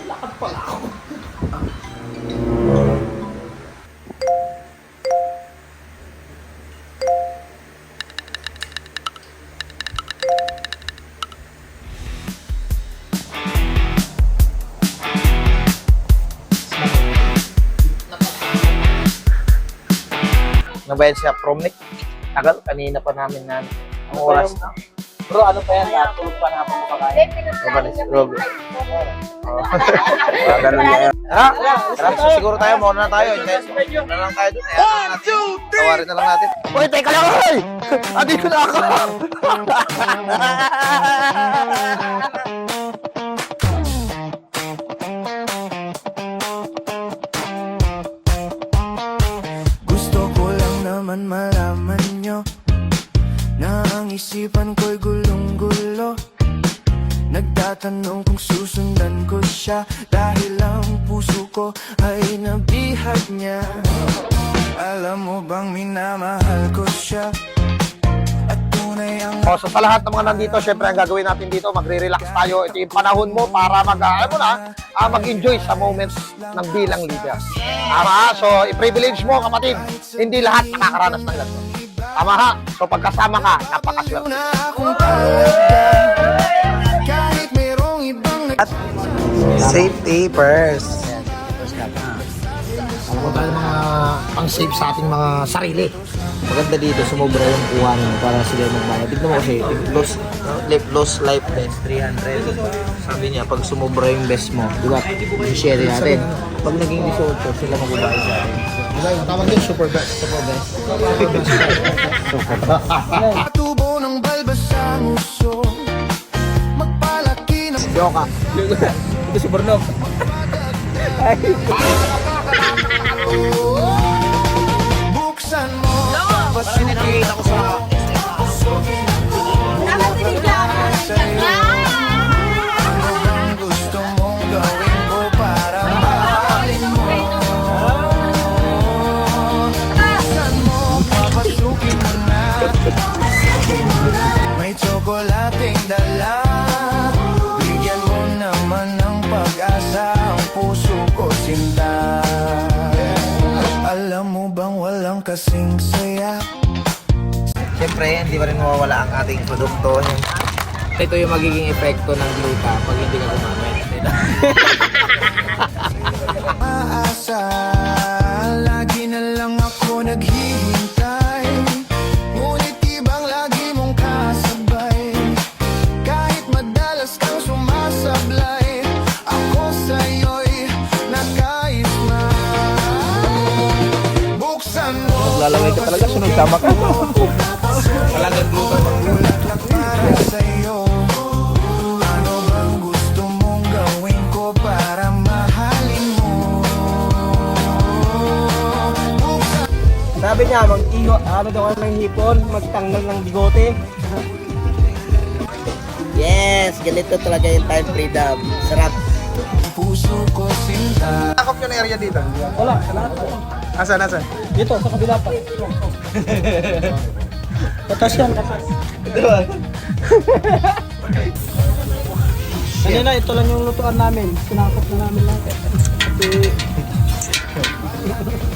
Lakad pala ako. Nabayad siya prom nick. Tagal, kanina pa namin na ang oras na. Bro, ano pa yan? Tulog pa na ako makakain. Robe. Ganun yan. Tara, siguro tayo. Mauna na tayo. Mauna na lang tayo dun. Tawarin na lang natin. Uy, teka lang! Uy! Andito na ako! Gusto ko lang naman malaman nyo na ang isipan ko'y gulong-gulo. Nagtatanong kung susundan ko siya dahil ang puso ko ay nabihag niya. Alam mo bang minamahal ko siya at tunay ang... So sa lahat ng mga nandito, syempre ang gagawin natin dito, magre-relax tayo. Ito yung panahon mo para mag-enjoy sa moments ng bilang liga. Tama, so i-privilege mo kapatid. Hindi lahat nakakaranas ng ganito. Tama ha? So pagkasama ka, napakaswerte. Safety first. Ako tayo mga pang-safe sa ating mga sarili. Maganda dito, sumobra yung kuhanin para sila magbayad. Tignan mo kasi, lost life best, 300. Sabi niya, pag sumobra yung best mo, di ba, i-share natin. Pag naging 18, sila magbabayad sa atin. Diba, yung tawag din, super best. Super best. Tubo ng balbas sa uso, magpalaki ng Yoka. Ito si Bornok. buksan mo, pasukin ako sa ano bang gusto mong gawin ko para mahalin mo. Buksan mo, papasukin mo na. May tsokolating dala, bigyan mo naman ng pag-asa ang puso ko sinta. Alam mo bang walang kasing saya? Siyempre, hindi pa rin mawawala ang ating produkto. Ito yung magiging epekto ng gluta pag hindi ka gumamit. Maasa, lagi na lang ako naghihintay. Ngunit ibang lagi mong kasabay. Kahit madalas kang sumasablay, ako sa'yo'y nakais na. Buksan mo, Lalagay ka talaga, sunod tama ka. Talagang gluta. bulaklak para sa'yo. Ano bang gusto mong gawin ko para mahalin mo? Buksan Sabi niya, ano daw ng hipon, magtanggal ng bigote. Yes, ganito talaga yung time freedom. Sarap. puso ko sinta. Takop yung area dito. Wala, sa lahat. Asan? Dito, sa kabila pa. Tatas yan, tatas. Kanina, ito lang yung lutuan namin. Sinakot na namin lang.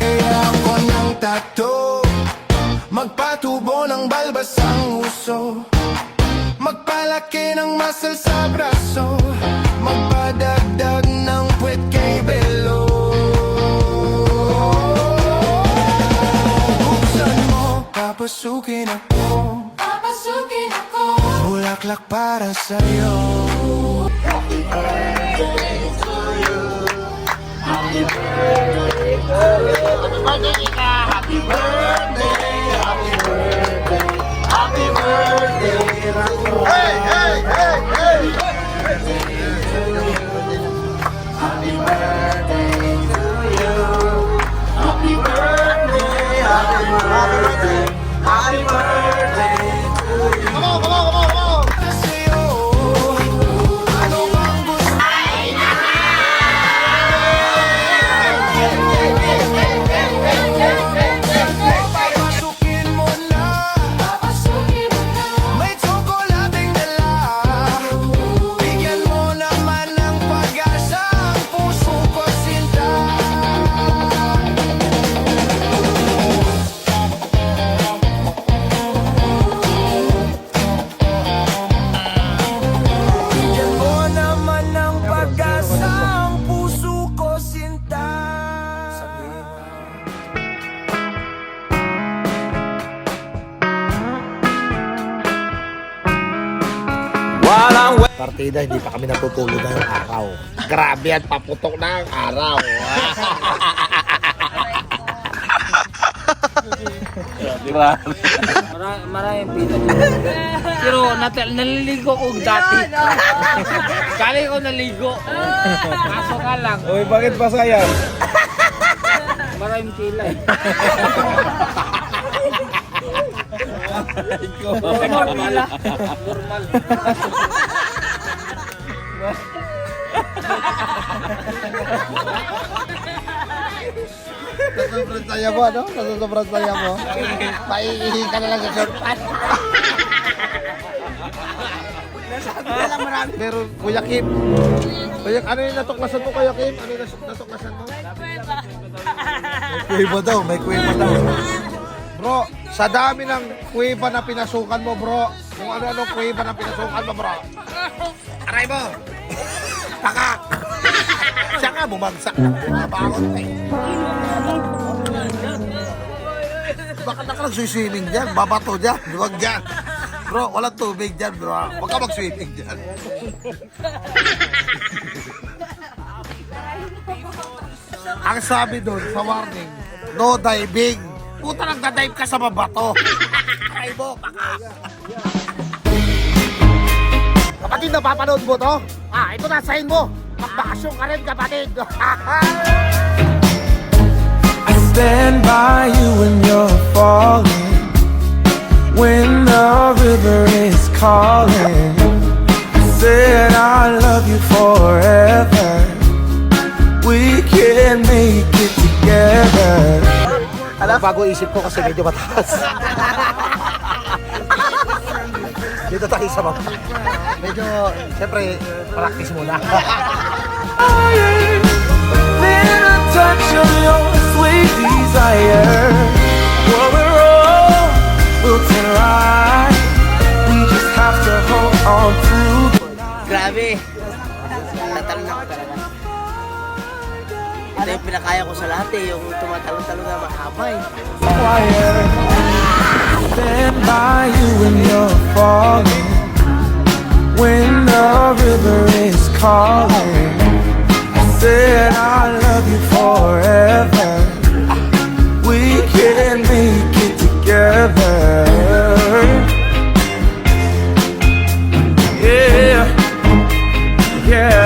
Kaya ako ng tato, magpatubo ng balbas ang uso, magpalaki ng muscle sa braso, magpadagdag ng puwet kay Belo. Buksan mo, papasukin ako, bulaklak para sa'yo. partida, hindi pa kami natutulog ng araw. Grabe yan, paputok na ang araw. Maraming pila dyan. Pero naliligo ko dati. Kali ko naligo. Kaso ka lang. Uy, bakit ba sayang? Maraming pila eh. Normal pila. Normal. Sobrang saya mo, ano? Sobrang saya mo. Paiihi ka na lang sa surpan. Pero Kuya Kim, ano yung natuklasan mo, Kuya Kim? Ano yung natuklasan mo? May kuweba daw, may kuweba daw. Bro, sa dami ng kuweba na pinasukan mo, bro. Kung ano-ano kuweba na pinasukan mo, bro. Aray mo! Taka! Siya ka, bumagsak. Bumabangon ka eh. Bakit na ka nag-swimming dyan? Babato dyan. Huwag dyan. Bro, walang tubig dyan, bro. Huwag ka mag-swimming dyan. Ang sabi doon sa warning, no diving. Puta, nagda-dive ka sa mabato. Aray mo, baka. Kapatid, napapanood mo to? Ito na, sign mo. Magbakasyon ka rin, kapatid. I stand by you when you're falling, when the river is calling. I said I love you forever, we can make it together. Alam, bago isip ko kasi medyo mataas. Dito tayo sa baba. Medyo, siyempre, practice muna. Then a touch of your sweet desire. What we're all built in right. We just have to hold on to. Grabe. Tatalon ako talaga. Ito yung pinakaya ko sa lahat eh. Yung tumatalon-talon na mahaba eh. Fire. Stand by you when you're falling, when the river is calling. I said I love you forever, we can make it together. Yeah, yeah.